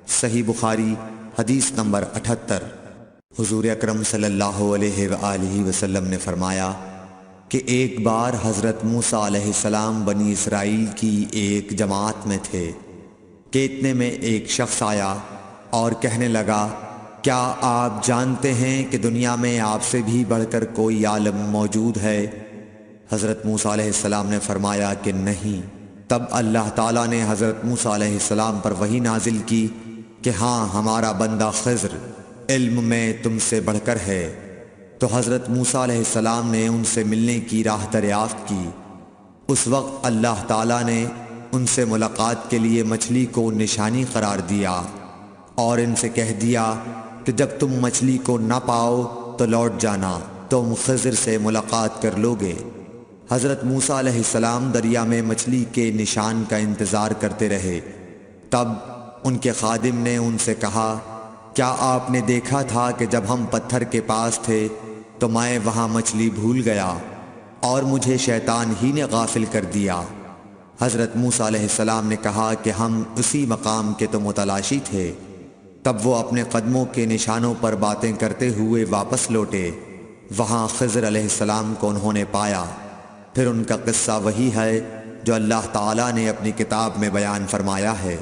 صحیح بخاری حدیث نمبر 78۔ حضور اکرم صلی اللہ علیہ وآلہ وسلم نے فرمایا کہ ایک بار حضرت موسیٰ علیہ السلام بنی اسرائیل کی ایک جماعت میں تھے کہ اتنے میں ایک شخص آیا اور کہنے لگا، کیا آپ جانتے ہیں کہ دنیا میں آپ سے بھی بڑھ کر کوئی عالم موجود ہے؟ حضرت موسیٰ علیہ السلام نے فرمایا کہ نہیں۔ تب اللہ تعالیٰ نے حضرت موسیٰ علیہ السلام پر وحی نازل کی کہ ہاں، ہمارا بندہ خضر علم میں تم سے بڑھ کر ہے۔ تو حضرت موسیٰ علیہ السلام نے ان سے ملنے کی راہ دریافت کی۔ اس وقت اللہ تعالیٰ نے ان سے ملاقات کے لیے مچھلی کو نشانی قرار دیا اور ان سے کہہ دیا کہ جب تم مچھلی کو نہ پاؤ تو لوٹ جانا، تم خضر سے ملاقات کر لوگے۔ حضرت موسیٰ علیہ السلام دریا میں مچھلی کے نشان کا انتظار کرتے رہے۔ تب ان کے خادم نے ان سے کہا، کیا آپ نے دیکھا تھا کہ جب ہم پتھر کے پاس تھے تو میں وہاں مچھلی بھول گیا اور مجھے شیطان ہی نے غافل کر دیا؟ حضرت موسیٰ علیہ السلام نے کہا کہ ہم اسی مقام کے تو متلاشی تھے۔ تب وہ اپنے قدموں کے نشانوں پر باتیں کرتے ہوئے واپس لوٹے۔ وہاں خضر علیہ السلام کو انہوں نے پایا۔ پھر ان کا قصہ وہی ہے جو اللہ تعالیٰ نے اپنی کتاب میں بیان فرمایا ہے۔